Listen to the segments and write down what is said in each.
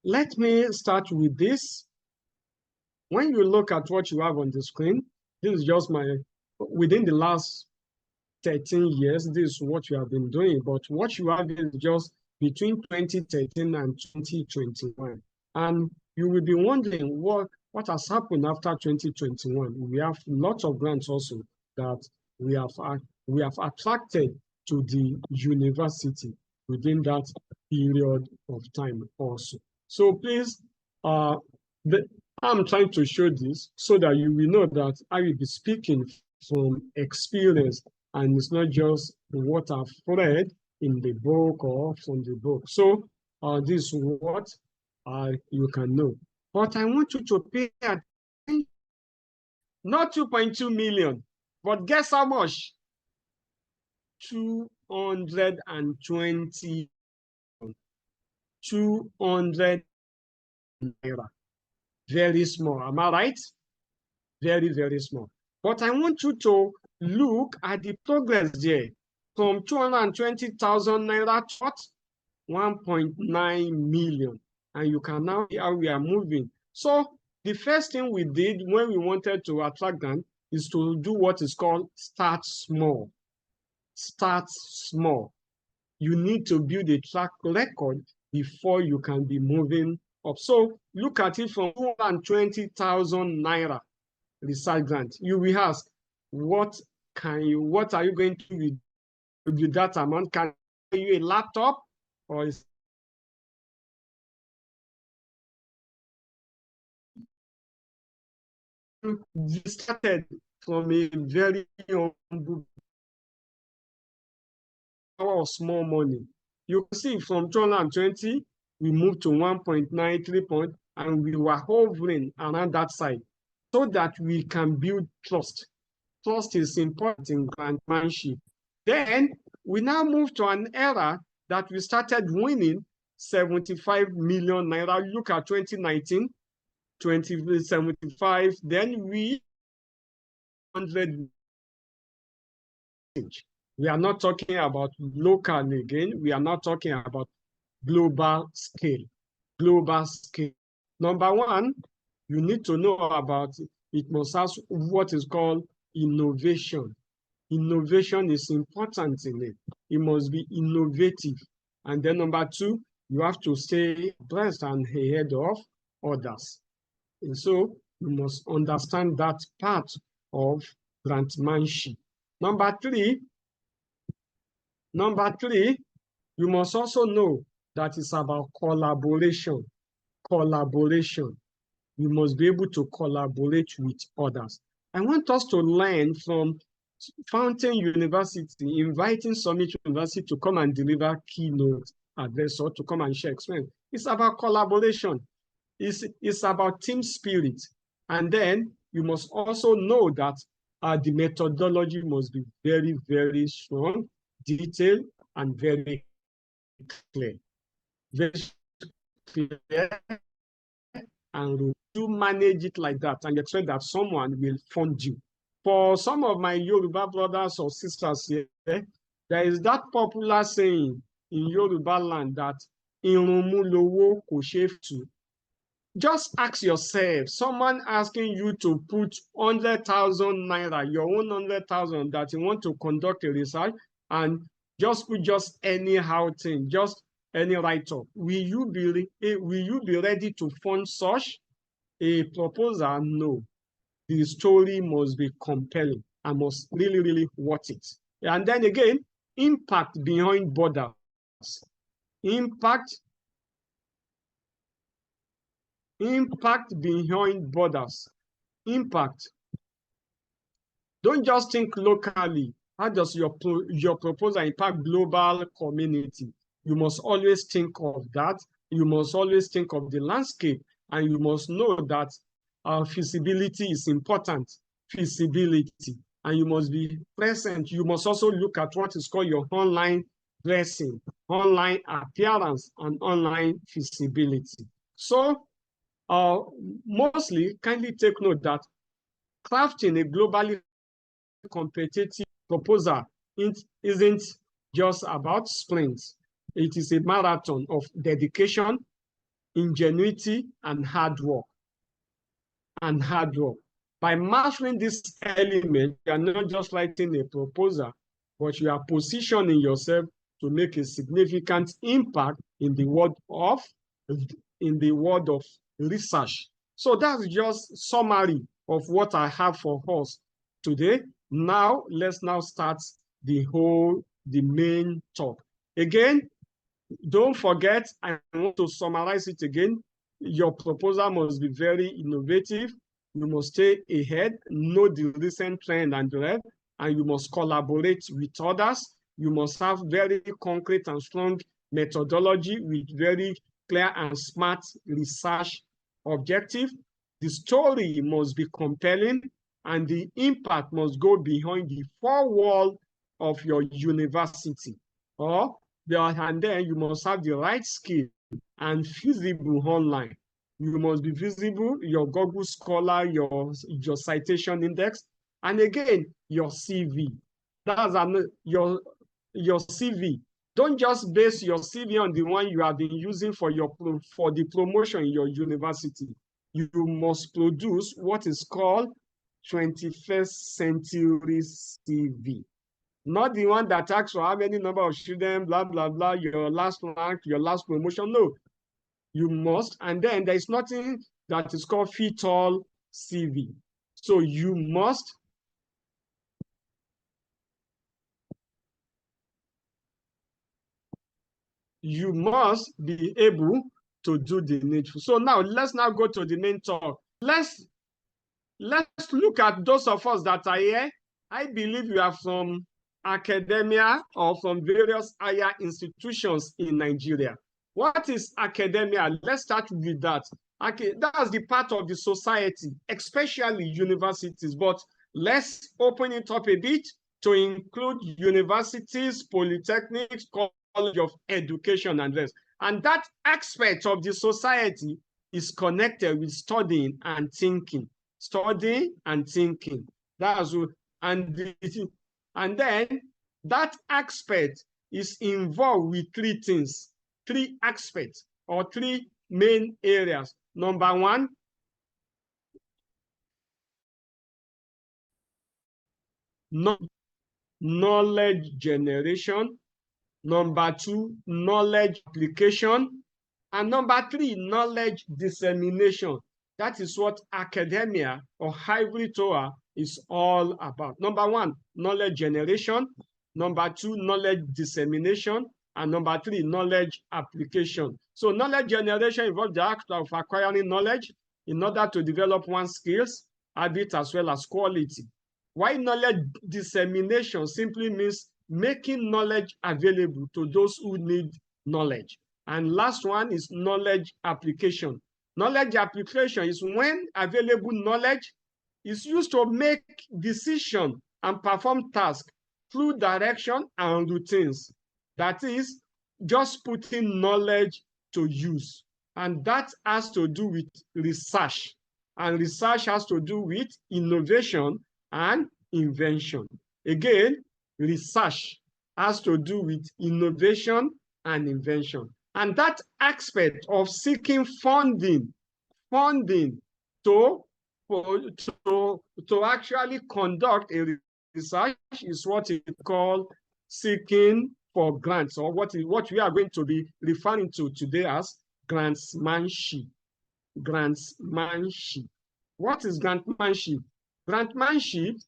let me start with this. When you look at what you have on the screen, this is just within the last 13 years, this is what you have been doing. But what you have is just between 2013 and 2021. And you will be wondering what has happened after 2021. We have lots of grants also that we have attracted to the university within that period of time also. So please, I'm trying to show this so that you will know that I will be speaking from experience, and it's not just what I've read in the book or from the book. So this is what you can know. But I want you to pay attention. Not 2.2 million, but guess how much? 220. 200 naira. Very small, am I right? Very, very small. But I want you to look at the progress there. From 220,000 naira to 1.9 million. And you can now see how we are moving. So the first thing we did when we wanted to attract them is to do what is called start small. Start small. You need to build a track record before you can be moving up. So look at it from 220,000 naira research grant. You will ask, what are you going to do with that amount? Can you a laptop or is we started from a very humble of small money. You can see from 220, we moved to 1.93 point, and we were hovering around that side so that we can build trust. Trust is important in grantmanship. Then we now move to an era that we started winning 75 million naira. Look at 2019, 2075. Then we 100. We are not talking about local again. We are not talking about global scale. Global scale. Number one, you need to know about it must have what is called innovation. Innovation is important in it. It must be innovative. And then number two, you have to stay abreast and ahead of others. And so you must understand that part of grantmanship. Number three, you must also know that it's about collaboration. Collaboration. You must be able to collaborate with others. I want us to learn from Fountain University, inviting Summit University to come and deliver keynote address or to come and share experience. It's about collaboration. It's about team spirit. And then you must also know that the methodology must be very, very strong, detailed, and very clear. Very clear, and to manage it like that and expect that someone will fund you. For some of my Yoruba brothers or sisters here, there is that popular saying in Yoruba land that irunmu lowo ko shefu. Just ask yourself, someone asking you to put 100,000 naira, your own 100,000 that you want to conduct a research, and just put just anyhow thing, just any write-up. Will you be ready to fund such a proposal? No. The story must be compelling and must really, really worth it. And then again, impact behind borders. Impact behind borders. Impact. Don't just think locally. How does your proposal impact global community? You must always think of that. You must always think of the landscape, and you must know that feasibility is important. Feasibility. And you must be present. You must also look at what is called your online dressing, online appearance, and online feasibility. So, mostly, kindly take note that crafting a globally competitive proposal isn't just about sprints. It is a marathon of dedication, ingenuity, and hard work. And hard work. By mastering this element, you are not just writing a proposal, but you are positioning yourself to make a significant impact in the world of research. So that's just summary of what I have for us today. Now, let's now start the main talk. Again, don't forget, I want to summarize it again. Your proposal must be very innovative. You must stay ahead, know the recent trend and the rest, and you must collaborate with others. You must have very concrete and strong methodology with very clear and smart research objective. The story must be compelling, and the impact must go behind the four walls of your university. And then you must have the right skill and visible online. You must be visible, your Google Scholar, your citation index, and again, your CV. That's your CV. Don't just base your CV on the one you have been using for the promotion in your university. You must produce what is called 21st century CV. Not the one that asks for how many number of students, blah, blah, blah, your last rank, your last promotion. No, you must. And then there's nothing that is called fit-all CV. So you must be able to do the needful. So now let's now go to the main talk. Let's look at those of us that are here. I believe you are from academia or from various higher institutions in Nigeria. What is academia? Let's start with that. Okay, that's the part of the society, especially universities, but let's open it up a bit to include universities, polytechnics, college of education, and rest. And that aspect of the society is connected with studying and thinking. Studying and thinking. That's what, and then that aspect is involved with three things, three aspects or three main areas. Number one, knowledge generation. Number two, knowledge application. And number three, knowledge dissemination. That is what academia or hybrid TOA is all about. Number one, knowledge generation. Number two, knowledge dissemination. And number three, knowledge application. So knowledge generation involves the act of acquiring knowledge in order to develop one's skills, habit, as well as quality. While knowledge dissemination simply means making knowledge available to those who need knowledge. And last one is knowledge application. Knowledge application is when available knowledge is used to make decisions and perform tasks through direction and routines. That is just putting knowledge to use. And that has to do with research. And research has to do with innovation and invention. Again, research has to do with innovation and invention. And that aspect of seeking funding to actually conduct a research is what is called seeking for grants, or what we are going to be referring to today as grantsmanship. Grantsmanship. What is grantmanship? Grantmanship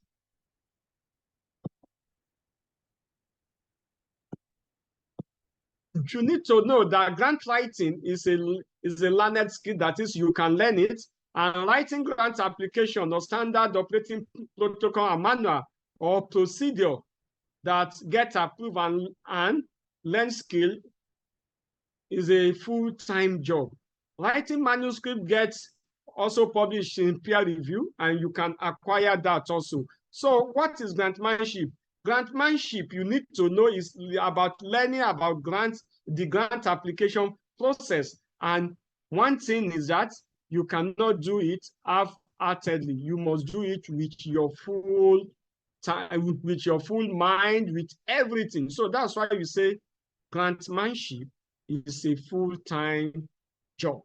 you need to know that grant writing is a learned skill. That is, you can learn it. And writing grant application or standard operating protocol and manual or procedure that get approved and learn skill is a full-time job. Writing manuscript gets also published in peer review, and you can acquire that also. So what is grantmanship? Grantmanship, you need to know, is about learning about grants, the grant application process. And one thing is that you cannot do it half-heartedly. You must do it with your full time, with your full mind, with everything. So that's why we say grantmanship is a full-time job.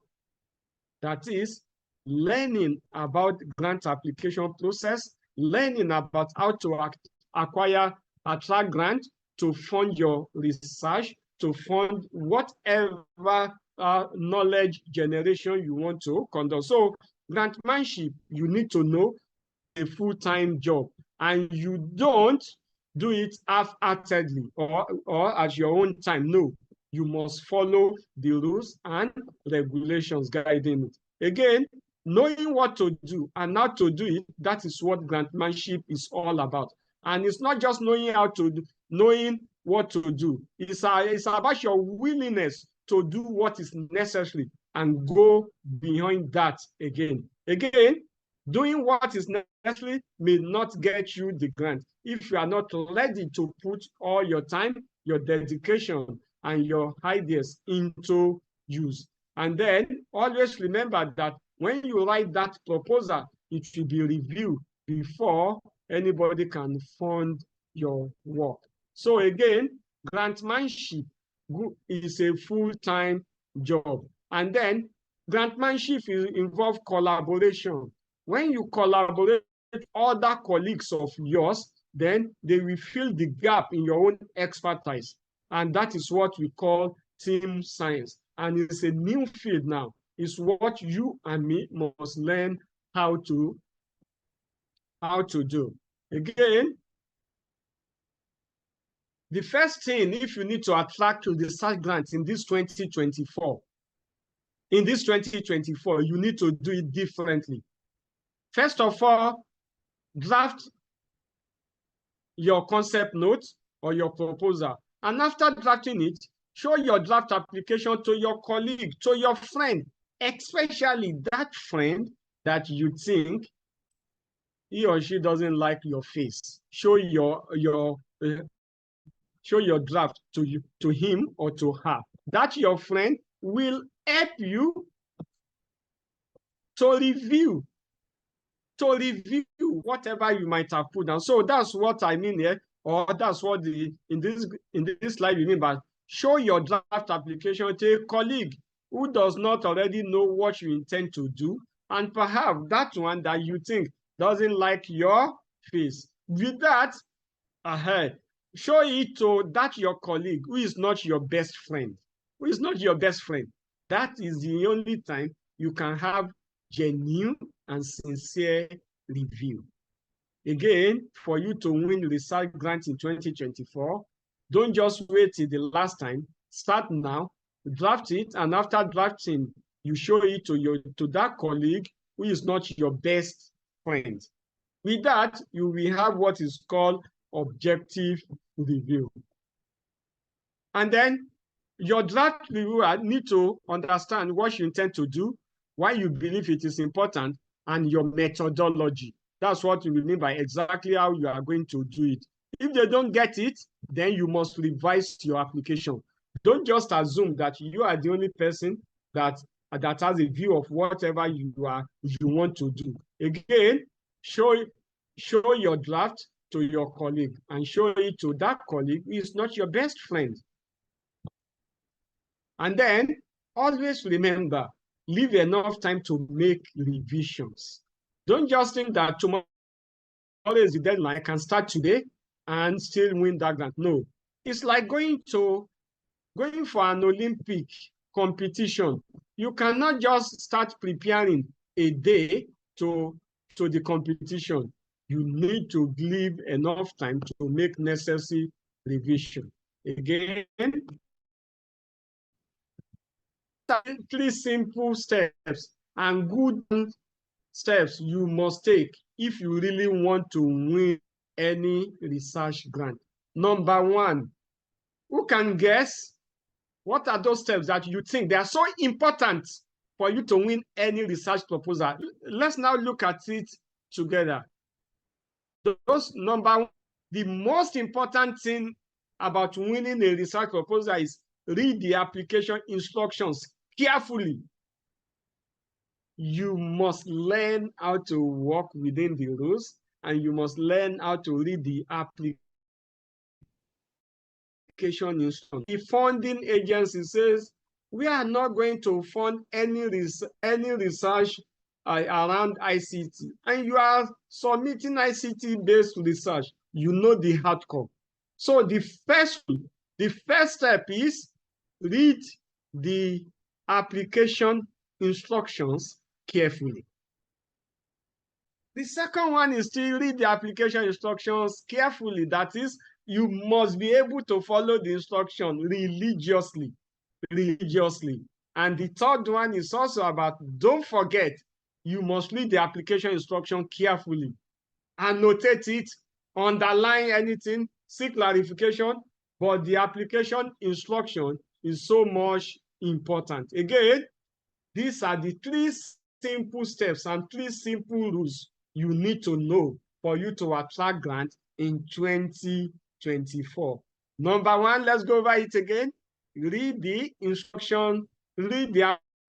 That is, learning about grant application process, learning about how to attract grant to fund your research, to fund whatever knowledge generation you want to conduct. So grantmanship, you need to know, a full-time job, and you don't do it half-heartedly or at your own time. No, you must follow the rules and regulations guiding it. Again, knowing what to do and how to do it, that is what grantmanship is all about. And it's not just knowing how to do, knowing what to do. It's about your willingness to do what is necessary and go behind that again. Again, doing what is necessary may not get you the grant if you are not ready to put all your time, your dedication, and your ideas into use. And then always remember that when you write that proposal, it should be reviewed before anybody can fund your work. So again, grantmanship is a full-time job. And then grantmanship involves collaboration. When you collaborate with other colleagues of yours, then they will fill the gap in your own expertise. And that is what we call team science. And it's a new field now. It's what you and me must learn how to do. Again, the first thing, if you need to attract to the research grants in this 2024, you need to do it differently. First of all, draft your concept note or your proposal. And after drafting it, show your draft application to your colleague, to your friend, especially that friend that you think he or she doesn't like your face. Show your draft to him or to her. That your friend will help you to review whatever you might have put down. So that's what I mean here, or that's what in this slide we mean by show your draft application to a colleague who does not already know what you intend to do, and perhaps that one that you think doesn't like your face. With that, show it to that your colleague who is not your best friend. That is the only time you can have genuine and sincere review. Again, for you to win research grant in 2024, don't just wait till the last time. Start now, draft it, and after drafting, you show it to that colleague who is not your best friend. With that, you will have what is called objective review. And then your draft reviewer need to understand what you intend to do, why you believe it is important, and your methodology. That's what we mean by exactly how you are going to do it. If they don't get it, then you must revise your application. Don't just assume that you are the only person that has a view of whatever you want to do. Again, show your draft to your colleague and show it to that colleague who is not your best friend. And then always remember, leave enough time to make revisions. Don't just think that tomorrow is the deadline, I can start today and still win that grant. No, it's like going for an Olympic competition. You cannot just start preparing a day to the competition. You need to leave enough time to make necessary revision. Again, 3 simple steps and good steps you must take if you really want to win any research grant. Number 1, who can guess what are those steps that you think they are so important for you to win any research proposal? Let's now look at it together. Number 1, the most important thing about winning a research proposal is read the application instructions carefully. You must learn how to work within the rules, and you must learn how to read the application instructions. The funding agency says We are not going to fund any research around ICT, and you are submitting ICT-based research. You know the outcome. So the first step is read the application instructions carefully. The second one is to read the application instructions carefully. That is, you must be able to follow the instruction religiously. And the third one is also about, don't forget, you must read the application instruction carefully. Annotate it, underline anything, seek clarification, but the application instruction is so much important. Again, these are the 3 simple steps and 3 simple rules you need to know for you to attract grant in 2024. Number 1, let's go over it again. Read the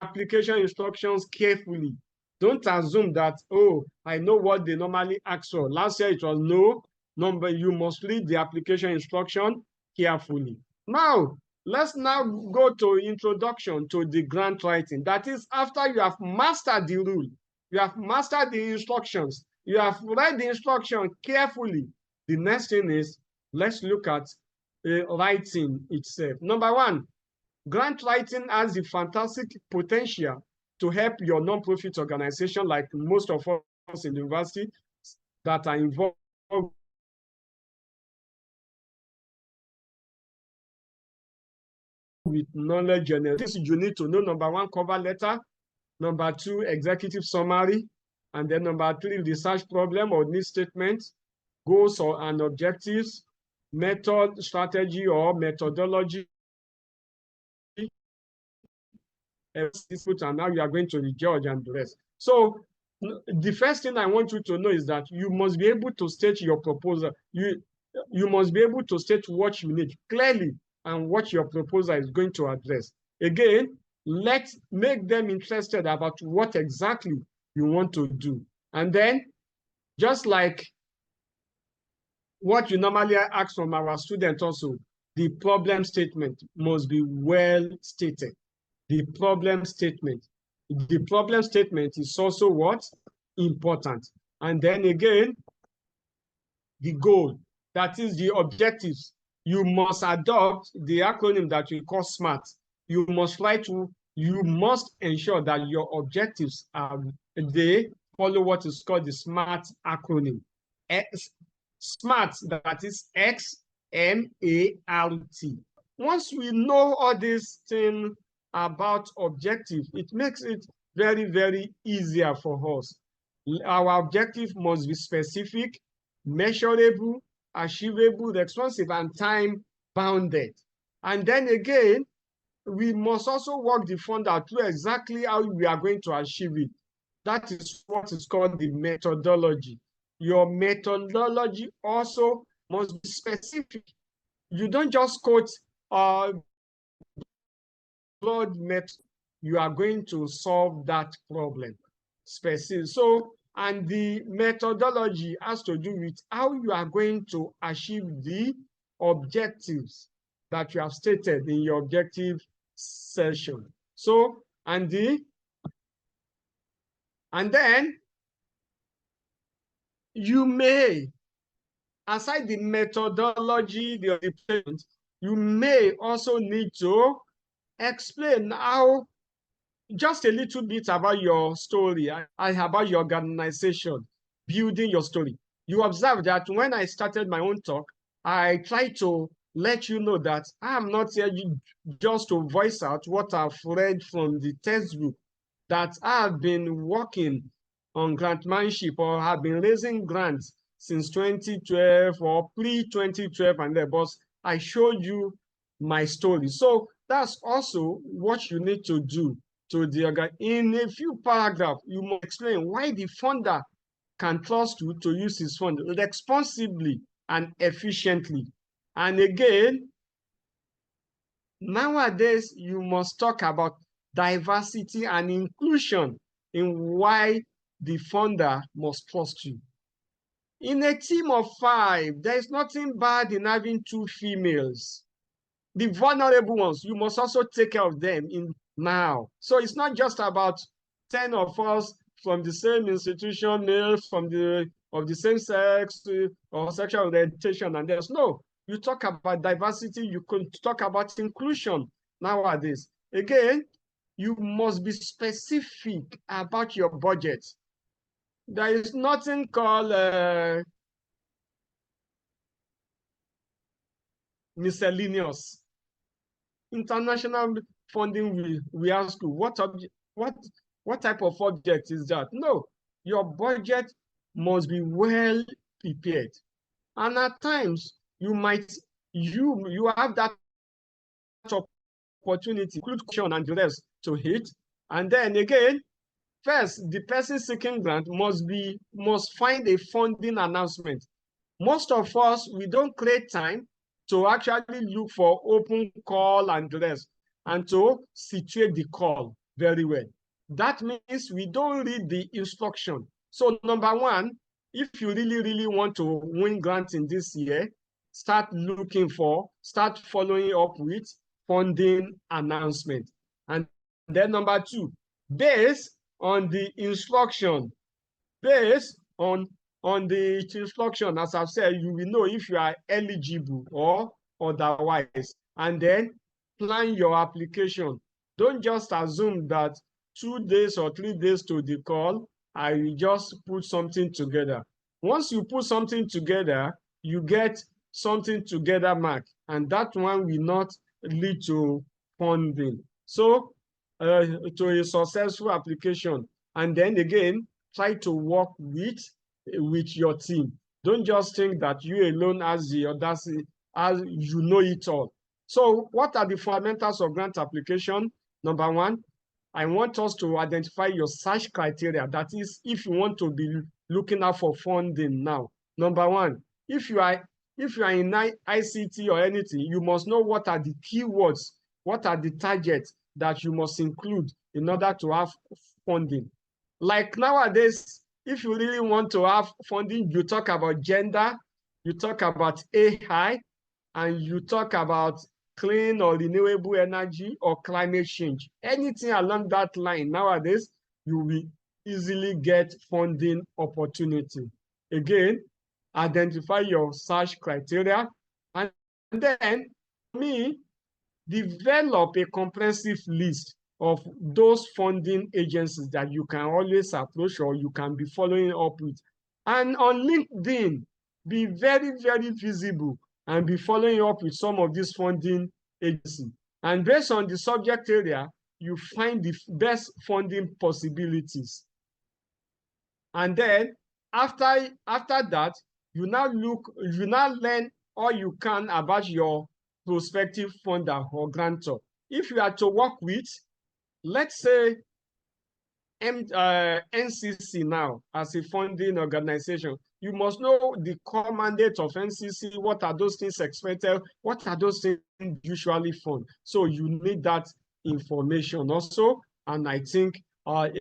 application instructions carefully. Don't assume that, oh, I know what they normally ask for. Last year it was no. You must read the application instruction carefully. Now, let's now go to introduction to the grant writing. That is, after you have mastered the rule, you have mastered the instructions, you have read the instruction carefully. The next thing is, let's look at writing itself. Number 1, grant writing has the fantastic potential to help your non-profit organization, like most of us in the university that are involved with knowledge generation. You need to know: number 1, cover letter; number 2, executive summary; and then number 3, research problem or need statement, goals and objectives, method, strategy or methodology, and now you are going to the judge and the rest. So the first thing I want you to know is that you must be able to state your proposal. You must be able to state what you need clearly and what your proposal is going to address. Again, make them interested about what exactly you want to do. And then, just like what you normally ask from our students also, the problem statement must be well stated. The problem statement is also what? Important. And then again, the goal, that is the objectives. You must adopt the acronym that we call SMART. You must ensure that your objectives they follow what is called the SMART acronym. SMART, that is XMART. Once we know all these things about objective, it makes it very, very easier for us. Our objective must be specific, measurable, achievable, responsive, and time-bounded. And then again, we must also work the funder through exactly how we are going to achieve it. That is what is called the methodology. Your methodology also must be specific. You don't just quote broad method. You are going to solve that problem specific. So, and the methodology has to do with how you are going to achieve the objectives that you have stated in your objective session. So, and then you may, aside the methodology, you may also need to explain how, just a little bit about your story and about your organization, building your story. You observe that when I started my own talk, I tried to let you know that I'm not here just to voice out what I've read from the textbook, that I've been working on grantmanship or have been raising grants since 2012 or pre-2012 and there, but I showed you my story. So that's also what you need to do to the organization. In a few paragraphs, you must explain why the funder can trust you to use his fund responsibly and efficiently. And again, nowadays, you must talk about diversity and inclusion in why the funder must trust you. In a team of 5, there is nothing bad in having 2 females. The vulnerable ones, you must also take care of them in now. So it's not just about 10 of us from the same institution, males from of the same sex or sexual orientation, and there's no. You talk about diversity, you can talk about inclusion nowadays. Again, you must be specific about your budget. There is nothing called miscellaneous. International funding, we ask you, what type of object is that? No, your budget must be well prepared. And at times, you have that opportunity, include question and the rest to hit. And then again, first, the person seeking grant must find a funding announcement. Most of us, we don't create time to actually look for open call and the rest, and to situate the call very well. That means we don't read the instruction. So number one, if you really, really want to win grants in this year, start following up with funding announcement. And then number two, based on the instruction, based on the instruction, as I've said, you will know if you are eligible or otherwise. And then plan your application. Don't just assume that 2 days or 3 days to the call, I will just put something together. Once you put something together, you get something together mark, and that one will not lead to funding. So to a successful application. And then again, try to work with your team. Don't just think that you alone as the audacity, as you know it all. So what are the fundamentals of grant application? Number one, I want us to identify your search criteria. That is, if you want to be looking out for funding now. Number one, if you are in ICT or anything, you must know what are the keywords, what are the targets that you must include in order to have funding. Like nowadays, if you really want to have funding, you talk about gender, you talk about AI, and you talk about clean or renewable energy or climate change. Anything along that line nowadays, you will easily get funding opportunity. Again, identify your search criteria, and then develop a comprehensive list of those funding agencies that you can always approach or you can be following up with. And on LinkedIn, be very, very visible and be following up with some of these funding agencies. And based on the subject area, you find the best funding possibilities. And then after that, you now learn all you can about your prospective funder or grantor. If you are to work with, let's say, NCC now as a funding organization, you must know the core mandate of NCC. What are those things expected? What are those things usually fund? So you need that information also. And I think,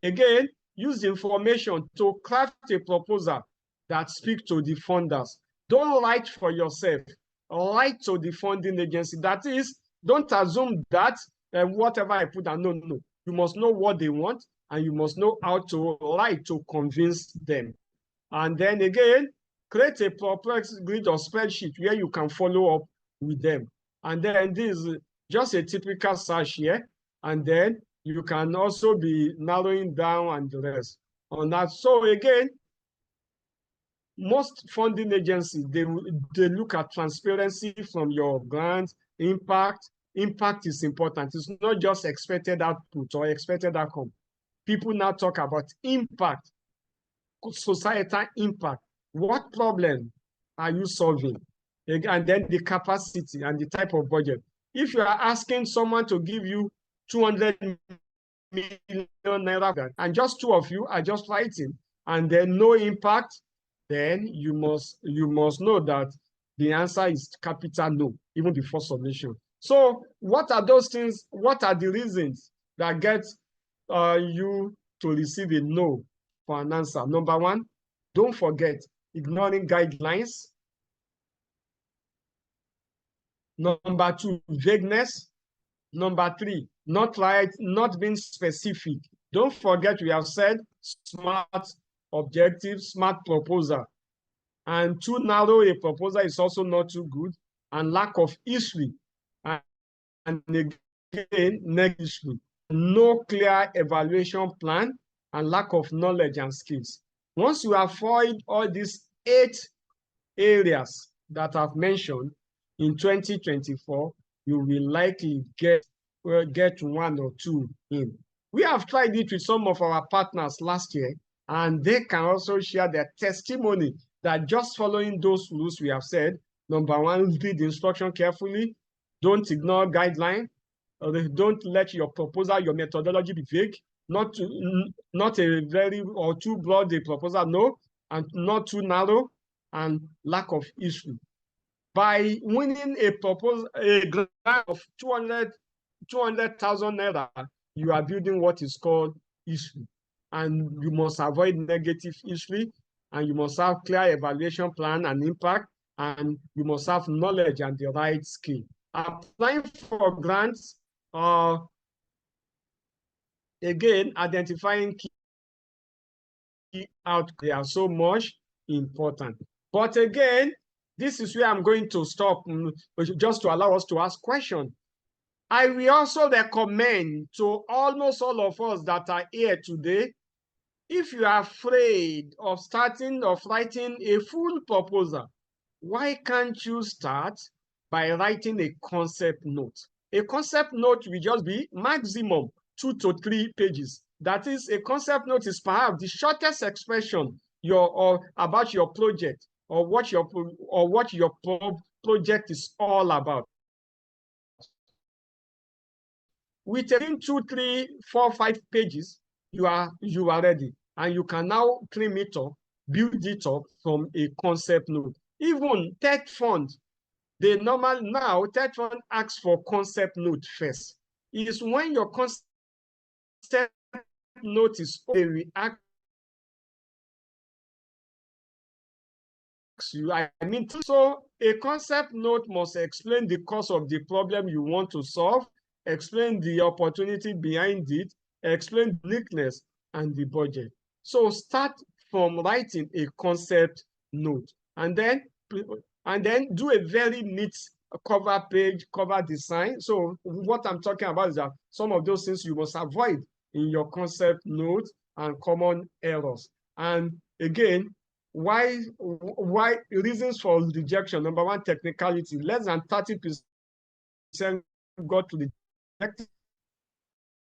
again, use the information to craft a proposal that speaks to the funders. Don't write for yourself. Write to the funding agency. That is, don't assume that whatever I put down, no. You must know what they want, and you must know how to write to convince them. And then again, create a perplex grid or spreadsheet where you can follow up with them. And then this is just a typical search here. And then you can also be narrowing down and the rest on that. So again, most funding agencies, they look at transparency from your grant, impact. Impact is important. It's not just expected output or expected outcome. People now talk about impact, societal impact. What problem are you solving? And then the capacity and the type of budget. If you are asking someone to give you 200 million naira and just two of you are just writing and then no impact, then you must know that the answer is capital no, even before submission. So what are those things? What are the reasons that get you to receive a no for an answer? Number one, don't forget ignoring guidelines. Number 2, vagueness. Number 3, not being specific. Don't forget we have said smart objective, smart proposal. And too narrow a proposal is also not too good. And lack of history. And again, negative. No clear evaluation plan and lack of knowledge and skills. Once you avoid all these 8 areas that I've mentioned in 2024, you will likely get 1 or 2 in. We have tried it with some of our partners last year, and they can also share their testimony that just following those rules we have said, number 1, read the instruction carefully, don't ignore guidelines, don't let your proposal, your methodology be vague, not a very or too broad a proposal, no, and not too narrow, and lack of issue. By winning a grant of 200,000 naira, you are building what is called issue. And you must avoid negative issue, and you must have clear evaluation plan and impact, and you must have knowledge and the right skill. Applying for grants, again, identifying key outcomes, they are so much important. But again, this is where I'm going to stop, just to allow us to ask questions. I will also recommend to almost all of us that are here today, if you are afraid of writing a full proposal, why can't you start by writing a concept note? A concept note will just be maximum 2 to 3 pages. That is, a concept note is perhaps the shortest expression about your project or what your project is all about. Within 2, 3, 4, 5 pages, you are ready, and you can now trim it up, build it up from a concept note. Even tech fund, tech fund asks for concept note first. It is when your concept note is react you. So a concept note must explain the cause of the problem you want to solve, explain the opportunity behind it, explain the uniqueness and the budget. So start from writing a concept note, and then do a very neat cover page, cover design. So what I'm talking about is that some of those things you must avoid in your concept note and common errors. And again, why reasons for rejection? Number 1, technicality. Less than 30% got rejected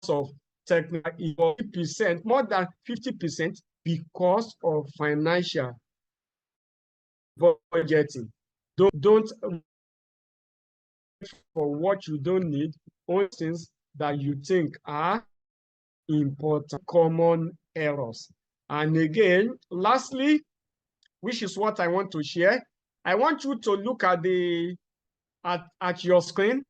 of technical, 50%, more than 50% because of financial budgeting. Don't for what you don't need, only things that you think are important, common errors. And again, lastly, which is what I want to share, I want you to look at your screen.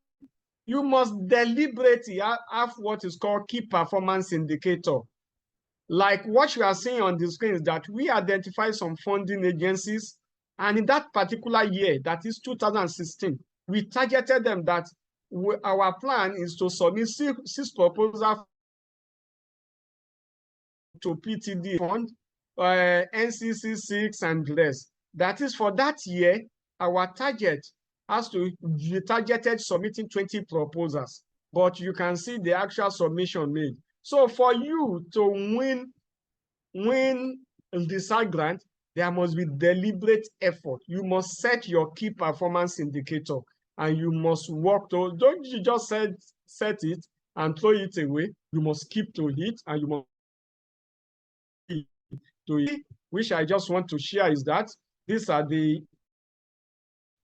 You must deliberately have what is called key performance indicator. Like what you are seeing on the screen is that we identify some funding agencies, and in that particular year, that is 2016, we targeted them that our plan is to submit 6 proposals to PTD fund, NCC 6 and less. That is, for that year, our target has to be targeted submitting 20 proposals, but you can see the actual submission made. So for you to win the grant, there must be deliberate effort. You must set your key performance indicator, and you must work to, don't you just set it and throw it away. You must keep to it, and you must to it. Which I just want to share is that these are the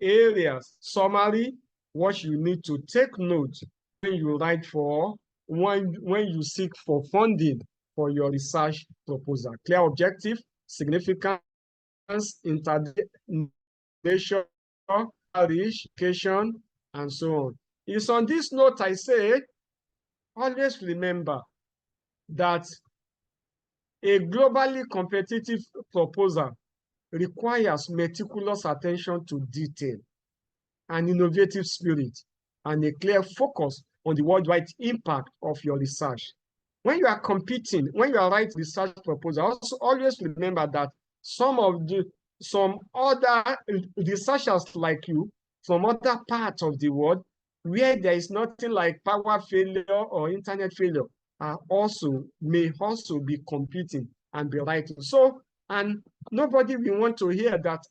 areas, summary, what you need to take note when you write for, when you seek for funding for your research proposal. Clear objective, significance, interdation, education, and so on. It's on this note I say, always remember that a globally competitive proposal requires meticulous attention to detail. an innovative spirit, and a clear focus on the worldwide impact of your research. When you are competing, when you are writing research proposals, also always remember that some other researchers like you from other parts of the world where there is nothing like power failure or internet failure may also be competing and be writing. So, and nobody will want to hear that,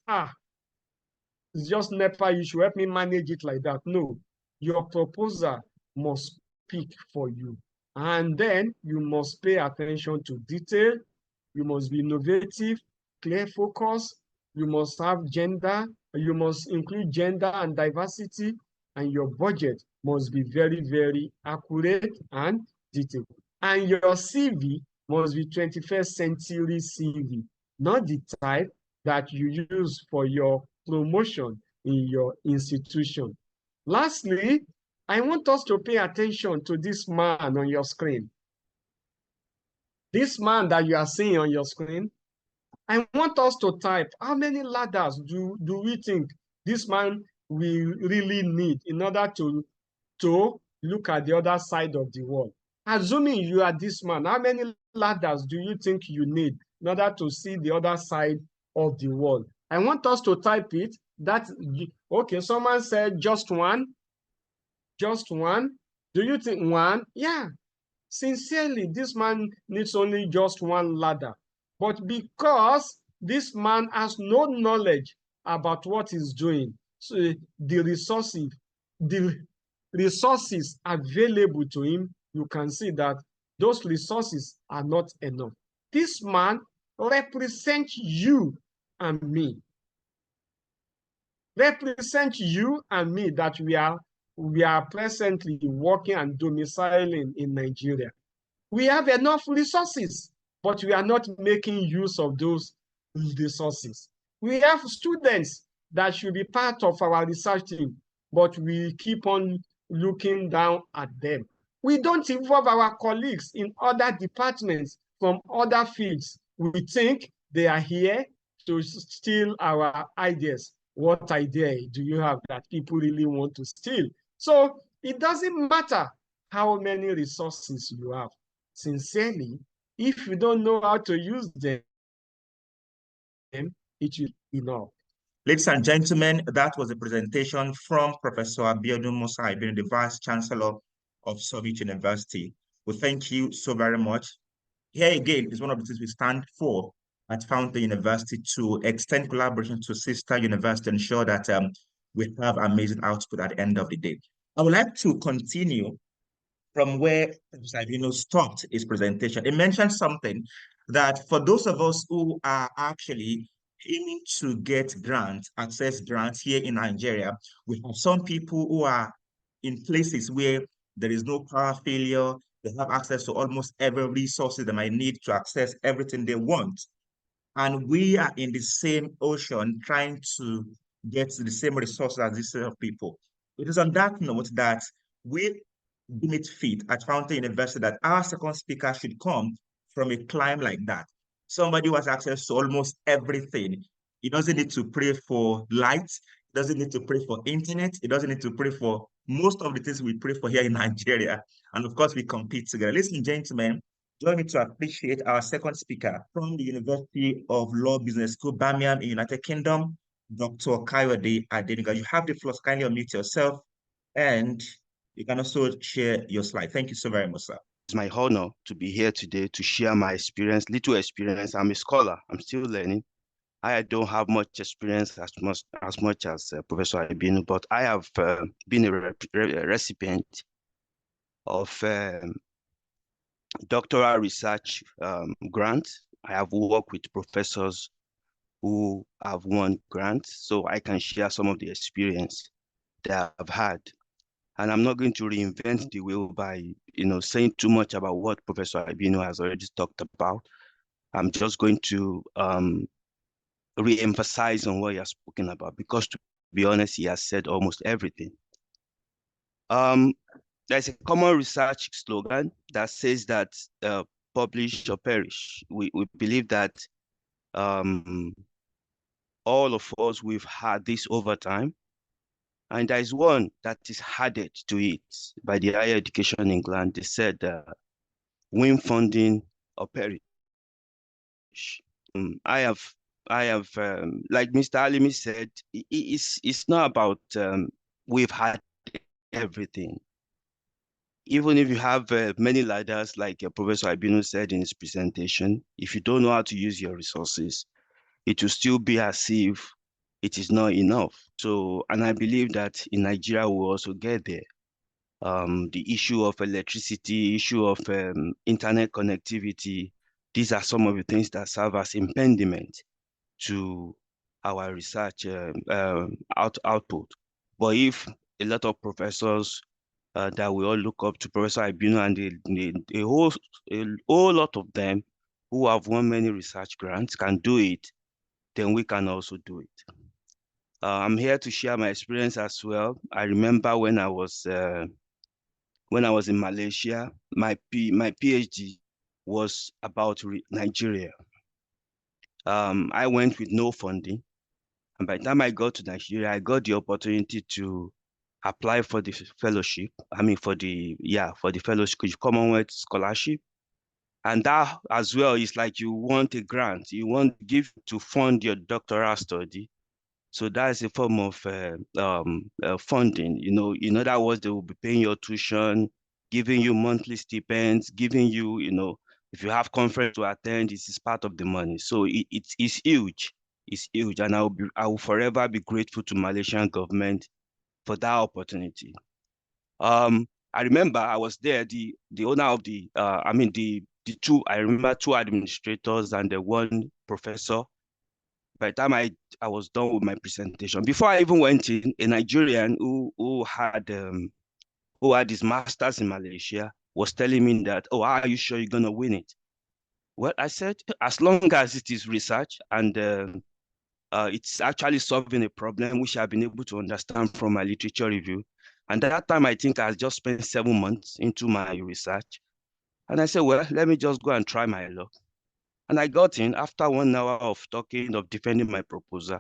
it's just NEPA, you should help me manage it like that. No, your proposal must speak for you. And then you must pay attention to detail. You must be innovative, clear focus. You must have gender. You must include gender and diversity. And your budget must be very, very accurate and detailed. And your CV must be 21st century CV, not the type that you use for your promotion in your institution. Lastly, I want us to pay attention to this man on your screen. This man that you are seeing on your screen, I want us to type how many ladders do we think this man will really need in order to look at the other side of the wall. Assuming you are this man, how many ladders do you think you need in order to see the other side of the wall? I want us to type it. Okay, someone said just one. Just one. Do you think one? Yeah. Sincerely, this man needs only just one ladder. But because this man has no knowledge about what he's doing, so the resources available to him, you can see that those resources are not enough. This man represents you and me. Represent you and me that we are presently working and domiciling in Nigeria. We have enough resources, but we are not making use of those resources. We have students that should be part of our research team, but we keep on looking down at them. We don't involve our colleagues in other departments from other fields. We think they are here to steal our ideas. What idea do you have that people really want to steal? So it doesn't matter how many resources you have. Sincerely, if you don't know how to use them, it will be enough. Ladies and gentlemen, that was a presentation from Professor Abiodun Musa, Aibinu, the Vice Chancellor of Osogbo University. We thank you so very much. Here again is one of the things we stand for at Fountain University, to extend collaboration to sister universities, to ensure that we have amazing output at the end of the day. I would like to continue from where Professor Aibinu stopped his presentation. He mentioned something that for those of us who are actually aiming to get grants, access grants here in Nigeria, we have some people who are in places where there is no power failure. They have access to almost every resource they might need to access everything they want. And we are in the same ocean trying to get the same resources as these people. It is on that note that we deem it fit at Fountain University that our second speaker should come from a climb like that. Somebody who has access to almost everything. He doesn't need to pray for light. He doesn't need to pray for internet. He doesn't need to pray for most of the things we pray for here in Nigeria. And of course, we compete together. Ladies and gentlemen, join me to appreciate our second speaker from the University of Law Business School, Birmingham, in United Kingdom, Dr. Kayode Adenuga. You have the floor. Kindly unmute yourself, and you can also share your slide. Thank you so very much, sir. It's my honor to be here today to share my experience, little experience. I'm a scholar. I'm still learning. I don't have much experience as much as Professor Aibinu, but I have been a recipient of doctoral research grants. I have worked with professors who have won grants, so I can share some of the experience that I've had. And I'm not going to reinvent the wheel by, saying too much about what Professor Aibinu has already talked about. I'm just going to re-emphasize on what he has spoken about, because to be honest, he has said almost everything. There's a common research slogan that says that publish or perish. We believe that all of us, we've had this over time. And there is one that is added to it by the Higher Education in England. They said, win funding or perish. I have, like Mr. Alimi said, it's not about we've had everything. Even if you have many ladders, like Professor Aibinu said in his presentation, if you don't know how to use your resources, it will still be as if it is not enough. So, and I believe that in Nigeria, we'll also get there. The issue of electricity, issue of internet connectivity, these are some of the things that serve as impediment to our research output. But if a lot of professors that we all look up to, Professor Aibinu and a whole lot of them who have won many research grants can do it, then we can also do it. I'm here to share my experience as well. I remember when I was in Malaysia, my PhD was about Nigeria. I went with no funding, and by the time I got to Nigeria, I got the opportunity to apply for the fellowship. I mean, for the fellowship, Commonwealth Scholarship. And that as well is like you want a grant, you want to give to fund your doctoral study. So that is a form of funding. In other words, they will be paying your tuition, giving you monthly stipends, giving you, if you have conference to attend, this is part of the money. So it's huge. It's huge, and I will forever be grateful to Malaysian government for that opportunity. I remember I was there, the owner of I remember two administrators and the one professor. By the time I was done with my presentation, before I even went in, a Nigerian who had his master's in Malaysia was telling me that, oh, are you sure you're gonna win it? Well, I said, as long as it is research and it's actually solving a problem which I've been able to understand from my literature review. And at that time, I think I just spent 7 months into my research. And I said, well, let me just go and try my luck. And I got in after 1 hour of talking, of defending my proposal.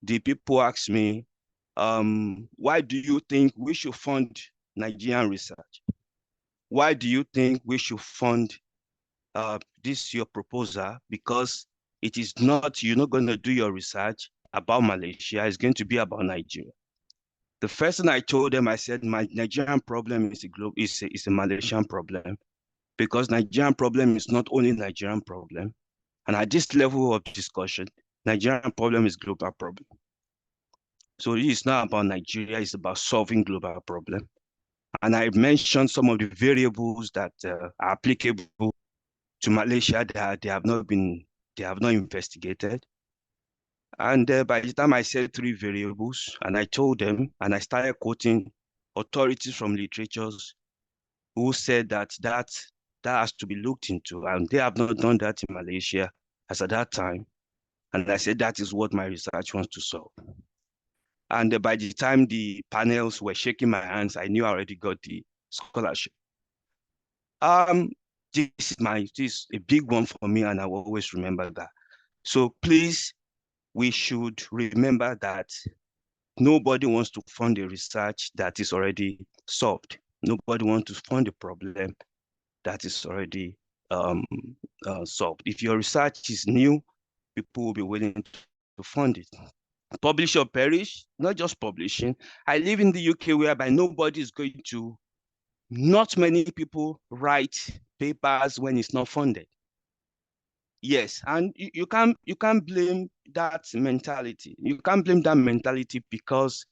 The people asked me, why do you think we should fund Nigerian research? Why do you think we should fund this your proposal? Because it is not, you're not going to do your research about Malaysia, it's going to be about Nigeria. The first thing I told them, I said, my Nigerian problem is a Malaysian problem, because Nigerian problem is not only Nigerian problem. And at this level of discussion, Nigerian problem is global problem. So it's not about Nigeria, it's about solving global problem. And I mentioned some of the variables that are applicable to Malaysia that they have not investigated. And by the time I said 3 variables, and I told them, and I started quoting authorities from literatures who said that has to be looked into, and they have not done that in Malaysia as at that time. And I said, that is what my research wants to solve. And by the time the panels were shaking my hands, I knew I already got the scholarship. This is a big one for me, and I will always remember that. So please, we should remember that nobody wants to fund a research that is already solved. Nobody wants to fund a problem that is already solved. If your research is new, people will be willing to fund it. Publish or perish, not just publishing. I live in the UK whereby nobody is going to, not many people write papers when it's not funded. Yes, and you can't blame that mentality. You can't blame that mentality because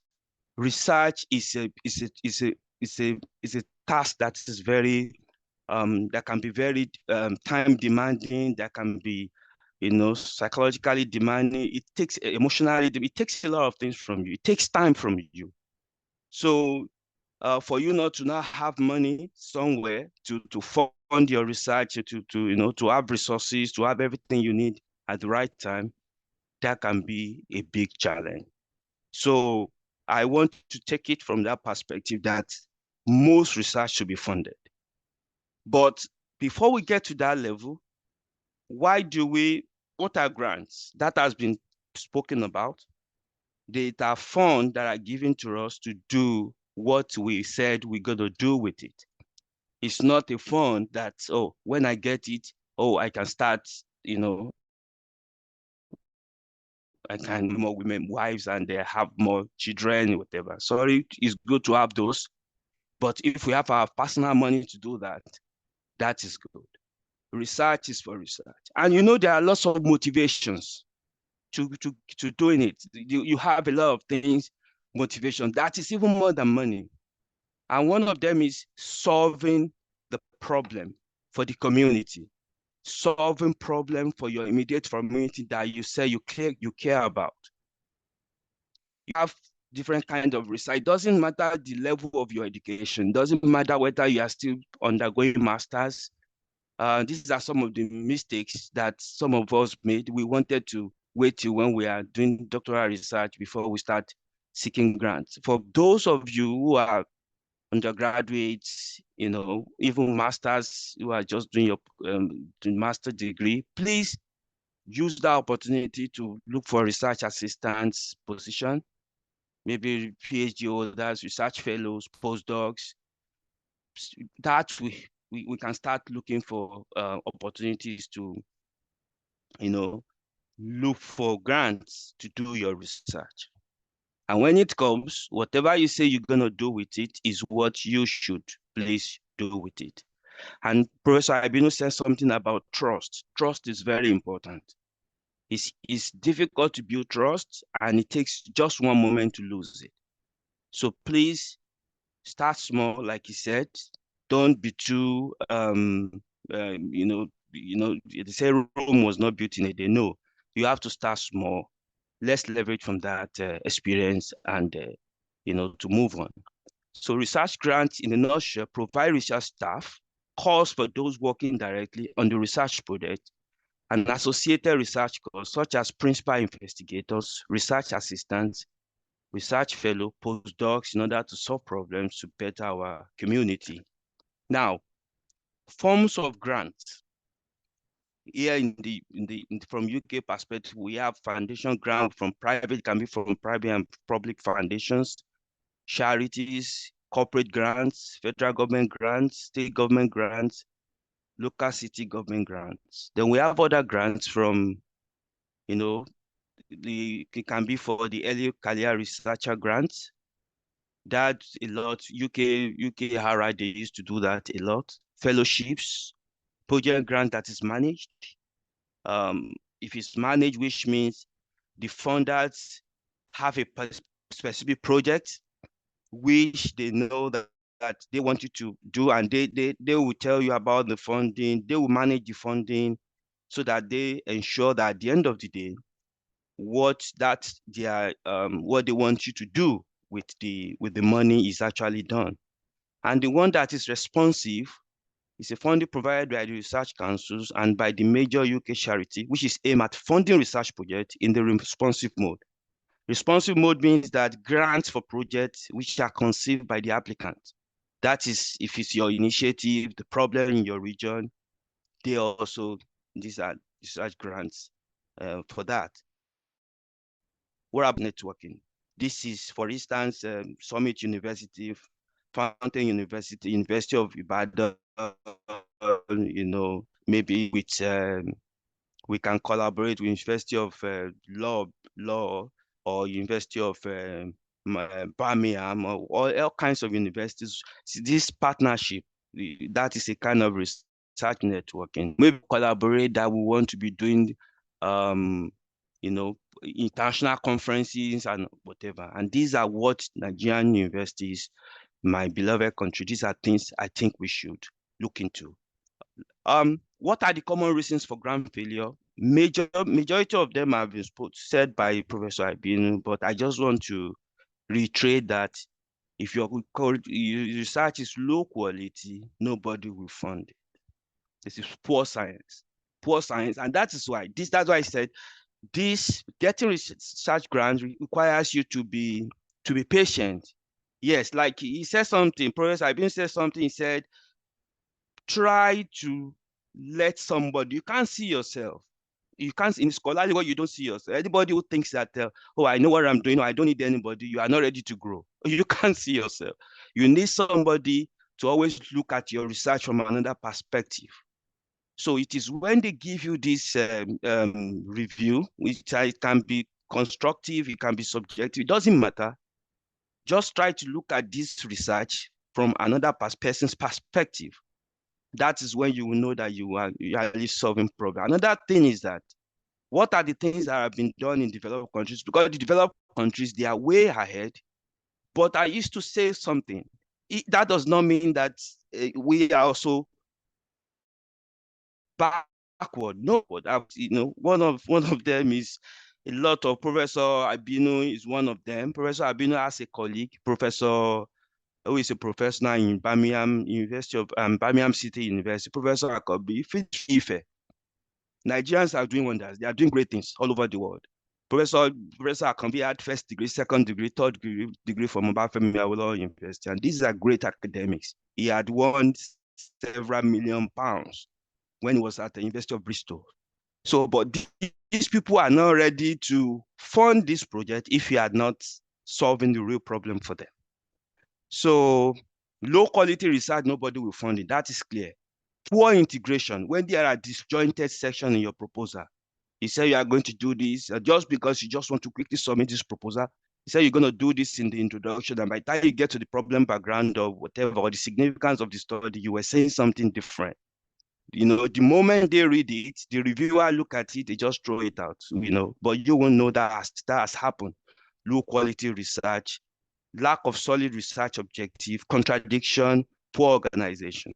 research is a task that is very that can be very time demanding, that can be psychologically demanding. It takes emotionally, it takes a lot of things from you. It takes time from you. So for you not to not have money somewhere to fund your research, to have resources, to have everything you need at the right time, that can be a big challenge. So I want to take it from that perspective that most research should be funded. But before we get to that level, what are grants? That has been spoken about. There are funds that are given to us to do what we said we're going to do with it. It's not a fund that, oh, when I get it, oh, I can start, you know, I can more women, wives, and they have more children, whatever. Sorry, it's good to have those. But if we have our personal money to do that, that is good. Research is for research. And you know, there are lots of motivations to doing it. You have a lot of things, motivation. That is even more than money. And one of them is solving the problem for the community, solving problem for your immediate community that you say you care about. You have different kind of research. It doesn't matter the level of your education. It doesn't matter whether you are still undergoing masters. These are some of the mistakes that some of us made. We wanted to wait till when we are doing doctoral research before we start seeking grants. For those of you who are undergraduates, you know, even masters who are just doing your master degree, please use that opportunity to look for research assistants position, maybe PhD holders, research fellows, postdocs. That we can start looking for opportunities to, you know, look for grants to do your research. And when it comes, whatever you say you're going to do with it is what you should please do with it. And Professor Aibinu said something about trust. Trust is very important. It's difficult to build trust, and it takes just one moment to lose it. So please start small, like he said. Don't be too, you know, they say Rome was not built in a day. No, you have to start small. Let's leverage from that experience and, you know, to move on. So research grants, in a nutshell, provide research staff, calls for those working directly on the research project, and associated research costs such as principal investigators, research assistants, research fellow, postdocs, in order to solve problems to better our community. Now, forms of grants. Here from UK perspective, we have foundation grant from private, can be from private and public foundations, charities, corporate grants, federal government grants, state government grants, local city government grants. Then we have other grants from, you know, it can be for the early career researcher grants. That's a lot. UK Hara, they used to do that a lot. Fellowships, project grant that is managed. If it's managed, which means the funders have a specific project which they know that they want you to do, and they will tell you about the funding. They will manage the funding so that they ensure that at the end of the day, what they want you to do with the money is actually done. And the one that is responsive is a funding provided by the research councils and by the major UK charity, which is aimed at funding research projects in the responsive mode. Responsive mode means that grants for projects which are conceived by the applicant. That is, if it's your initiative, the problem in your region, these are research grants for that. What about networking? This is, for instance, Summit University, Fountain University, University of Ibadan, you know, maybe with, we can collaborate with University of Law, or University of Birmingham, or all kinds of universities. See, this partnership, that is a kind of research networking. Maybe collaborate that we want to be doing, you know, international conferences and whatever. And these are what Nigerian universities, my beloved country, these are things I think we should look into. What are the common reasons for grant failure? Majority of them have been said by Professor Aibinu, but I just want to reiterate that if your research is low quality, nobody will fund it. This is poor science, and that's why I said this getting research grants requires you to be patient. Yes, like he said something, Professor Aibinu said something. He said, try to let somebody, you can't see yourself. You can't, in scholarly work, you don't see yourself. Anybody who thinks that, oh, I know what I'm doing, or I don't need anybody, you are not ready to grow. You can't see yourself. You need somebody to always look at your research from another perspective. So it is when they give you this review, which it can be constructive, it can be subjective, it doesn't matter. Just try to look at this research from another person's perspective. That is when you will know that you are really solving problems. Another thing is that, what are the things that have been done in developed countries? Because the developed countries, they are way ahead. But I used to say something. That does not mean that we are also backward. No, one of them is a lot of Professor Aibinu is one of them. Professor Aibinu has a colleague, Professor who is a professor now in Birmingham University of Birmingham City University, Professor Akobi Ife. Nigerians are doing wonders. They are doing great things all over the world. Professor Akambi had first degree, second degree, third degree from Obafemi Awolowo University, and these are great academics. He had won several million pounds when he was at the University of Bristol. So, but these people are not ready to fund this project if you are not solving the real problem for them. So, low quality research, nobody will fund it. That is clear. Poor integration, when there are disjointed sections in your proposal. You say you are going to do this just because you just want to quickly submit this proposal. You say you're going to do this in the introduction, and by the time you get to the problem background or whatever, or the significance of the study, you were saying something different. The moment they read it, the reviewer look at it, they just throw it out, but you won't know that has happened. Low quality research, lack of solid research objective, contradiction, poor organization,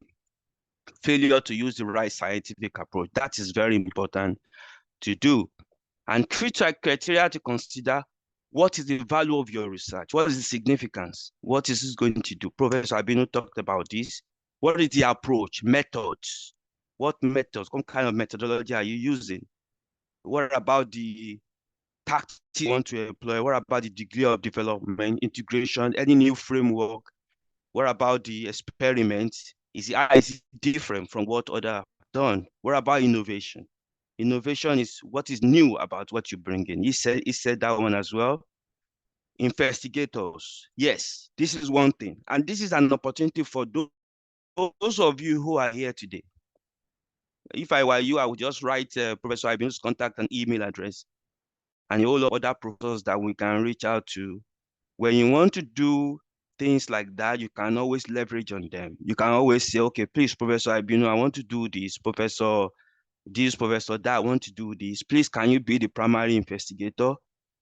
failure to use the right scientific approach. That is very important to do. And three criteria to consider: what is the value of your research? What is the significance? What is this going to do? Professor Aibinu talked about this. What is the approach, methods? What methods, what kind of methodology are you using? What about the tactics you want to employ? What about the degree of development, integration, any new framework? What about the experiment? Is it different from what others have done? What about innovation? Innovation is what is new about what you bring in. He said that one as well. Investigators. Yes, this is one thing. And this is an opportunity for those of you who are here today. If I were you, I would just write Professor Aibinu's contact and email address and all the other professors that we can reach out to. When you want to do things like that, you can always leverage on them. You can always say, okay, please, Professor Aibinu, I want to do this. Professor that, I want to do this. Please, can you be the primary investigator?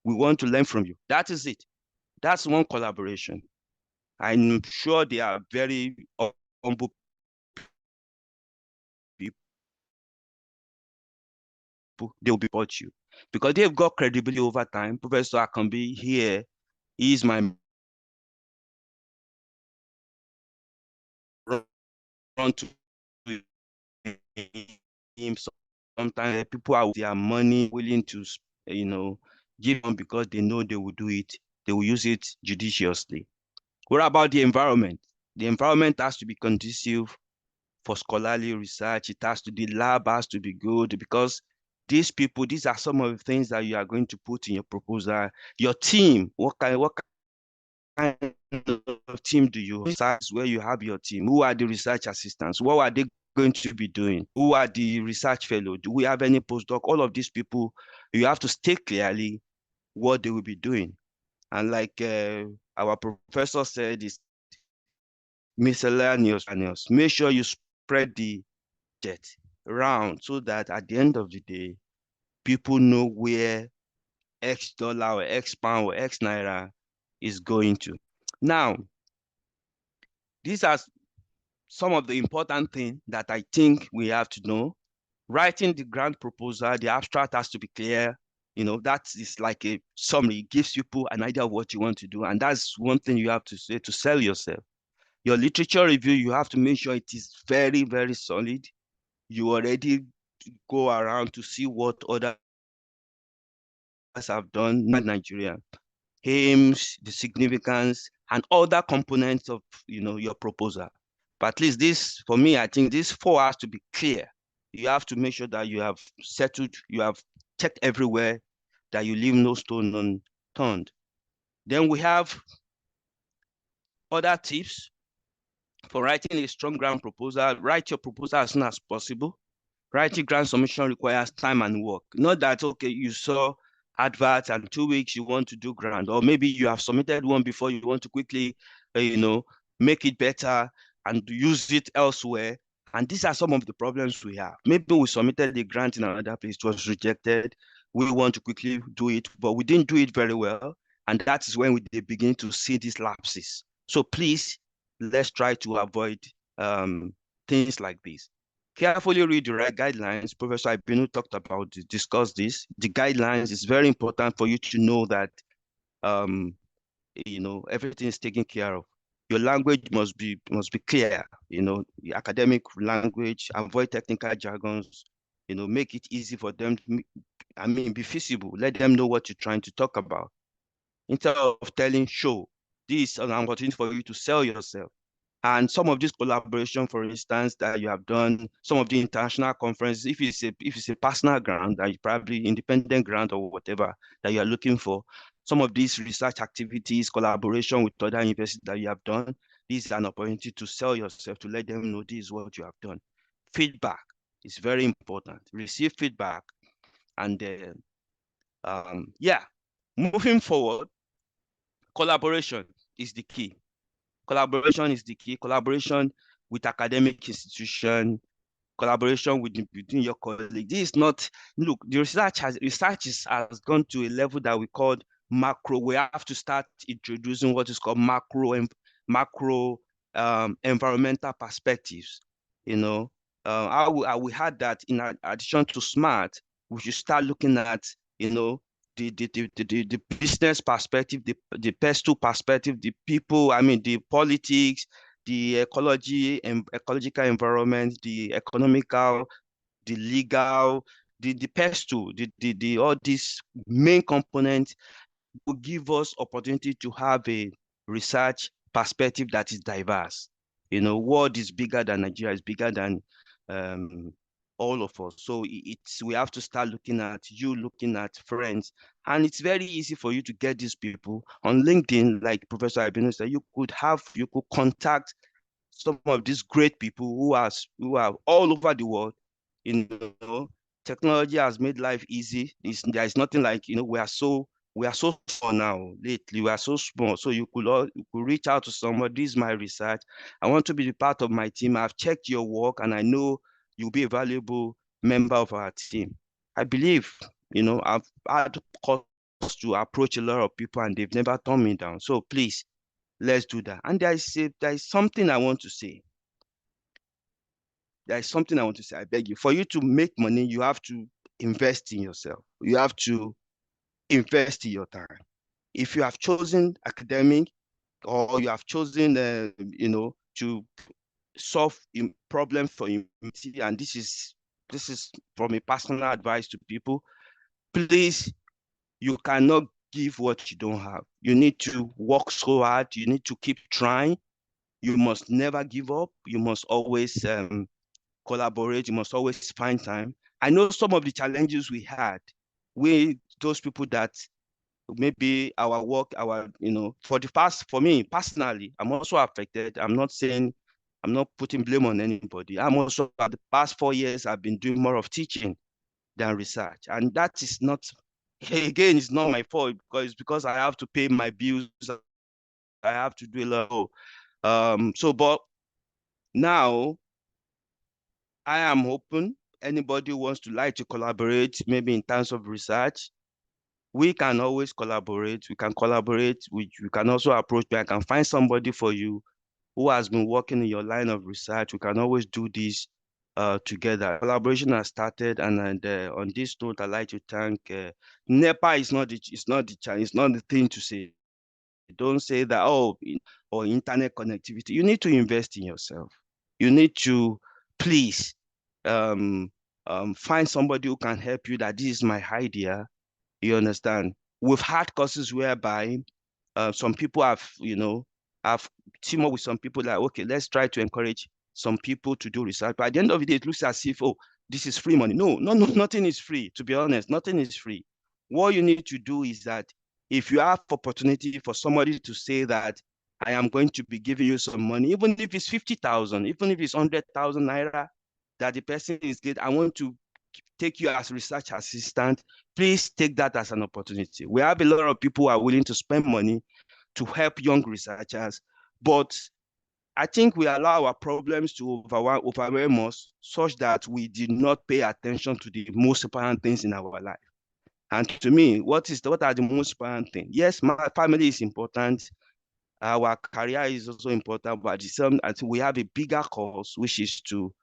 We want to learn from you. That is it. That's one collaboration. I'm sure they are very humble people. They will support you because they've got credibility over time. Professor Akambi here, he is my run to him. Sometimes people are with their money willing to, give them because they know they will do it. They will use it judiciously. What about the environment? The environment has to be conducive for scholarly research. The lab has to be good because these are some of the things that you are going to put in your proposal. Your team, what kind of team do you have? Where you have your team? Who are the research assistants? What are they going to be doing? Who are the research fellows? Do we have any postdoc? All of these people, you have to state clearly what they will be doing. And like our professor said, is miscellaneous. Make sure you spread the jet around so that at the end of the day, people know where X dollar or X pound or X naira is going to. Now, these are some of the important things that I think we have to know. Writing the grant proposal, the abstract has to be clear. That is like a summary. It gives people an idea of what you want to do. And that's one thing you have to say to sell yourself. Your literature review, you have to make sure it is very, very solid. You already go around to see what others have done, not Nigeria. Aims, the significance, and other components of your proposal. But at least this, for me, I think this 4 has to be clear. You have to make sure that you have settled, you have checked everywhere, that you leave no stone unturned. Then we have other tips for writing a strong grant proposal. Write your proposal as soon as possible. Writing grant submission requires time and work. Not that, okay, you saw adverts and 2 weeks you want to do grant, or maybe you have submitted one before, you want to quickly, make it better and use it elsewhere. And these are some of the problems we have. Maybe we submitted a grant in another place, it was rejected. We want to quickly do it, but we didn't do it very well. And that is when they begin to see these lapses. So please, let's try to avoid things like this. Carefully read the right guidelines. Professor Aibinu discussed this. The guidelines is very important for you to know that, everything is taken care of. Your language must be clear, the academic language, avoid technical jargons, make it easy for them to, be feasible. Let them know what you're trying to talk about. Instead of telling, show, this is an opportunity for you to sell yourself. And some of this collaboration, for instance, that you have done, some of the international conferences, if it's a personal grant, that you probably independent grant or whatever that you are looking for, some of these research activities, collaboration with other universities that you have done, this is an opportunity to sell yourself, to let them know this is what you have done. Feedback is very important. Receive feedback. And moving forward, collaboration is the key. Collaboration is the key. Collaboration with academic institution, collaboration between your colleagues. This is not, look, the research has gone to a level that we call macro. We have to start introducing what is called macro environmental perspectives. We had that in addition to SMART, we should start looking at, the business perspective, the personal perspective, the people, the politics, the ecological environment, the economical, the legal, the personal, all these main components will give us opportunity to have a research perspective that is diverse. World is bigger than Nigeria, is bigger than all of us. So we have to start looking at friends, and it's very easy for you to get these people on LinkedIn. Like Professor Aibinu said, you could contact some of these great people who are all over the world. Technology has made life easy. There is nothing like, we are so small now. Lately, we are so small. So you could reach out to somebody. This is my research. I want to be part of my team. I've checked your work, and I know you'll be a valuable member of our team. I believe, I've had cause to approach a lot of people, and they've never turned me down. So please, let's do that. And there is something I want to say. There is something I want to say. I beg you. For you to make money, you have to invest in yourself. You have to invest in your time. If you have chosen academic, or you have chosen, to solve problems for humanity, and this is from a personal advice to people, please, you cannot give what you don't have. You need to work so hard. You need to keep trying. You must never give up. You must always collaborate. You must always find time. I know some of the challenges we had. Those people that maybe our work, for me personally, I'm also affected. I'm not putting blame on anybody. I'm also, for the past 4 years, I've been doing more of teaching than research. And that is not, again, it's not my fault, because I have to pay my bills. I have to do a lot. But now I am open. Anybody who wants to collaborate, maybe in terms of research, we can always collaborate. We can collaborate. We can also approach me. I can find somebody for you who has been working in your line of research. We can always do this together. Collaboration has started, and on this note, I'd like to thank NEPA. It's not the thing to say. Don't say that, or internet connectivity. You need to invest in yourself. You need to, please, find somebody who can help you, that this is my idea. You understand? We've had courses whereby some people have teamed up with some people, like, okay, let's try to encourage some people to do research. But at the end of the day, it looks as if, this is free money. No, nothing is free. To be honest, nothing is free. What you need to do is that if you have opportunity for somebody to say that I am going to be giving you some money, even if it's 50,000, even if it's 100,000 naira, that the person is good, I want to take you as research assistant, please take that as an opportunity. We have a lot of people who are willing to spend money to help young researchers, but I think we allow our problems to overwhelm us such that we did not pay attention to the most important things in our life. And to me, what are the most important things? Yes, my family is important. Our career is also important, but I think we have a bigger cause, which is to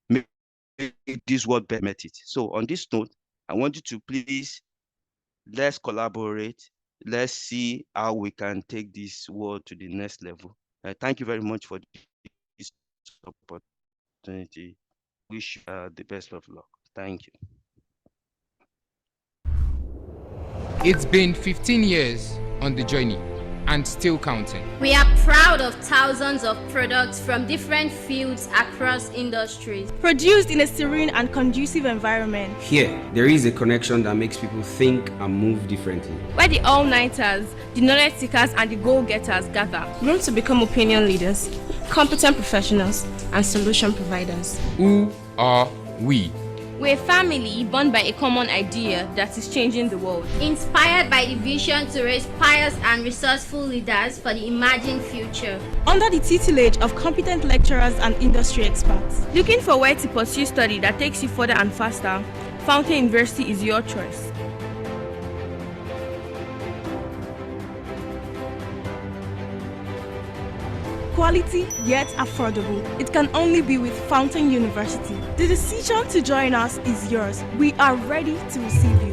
make this world benefit. So on this note, I want you to please, let's collaborate. Let's see how we can take this world to the next level. Thank you very much for this opportunity. Wish you the best of luck. Thank you. It's been 15 years on the journey and still counting. We are proud of thousands of products from different fields across industries, produced in a serene and conducive environment. Here, there is a connection that makes people think and move differently. Where the all-nighters, the knowledge seekers and the goal-getters gather. Room to become opinion leaders, competent professionals and solution providers. Who are we? We're a family born by a common idea that is changing the world. Inspired by the vision to raise pious and resourceful leaders for the imagined future. Under the tutelage of competent lecturers and industry experts. Looking for where to pursue study that takes you further and faster? Fountain University is your choice. Quality yet affordable. It can only be with Fountain University. The decision to join us is yours. We are ready to receive you.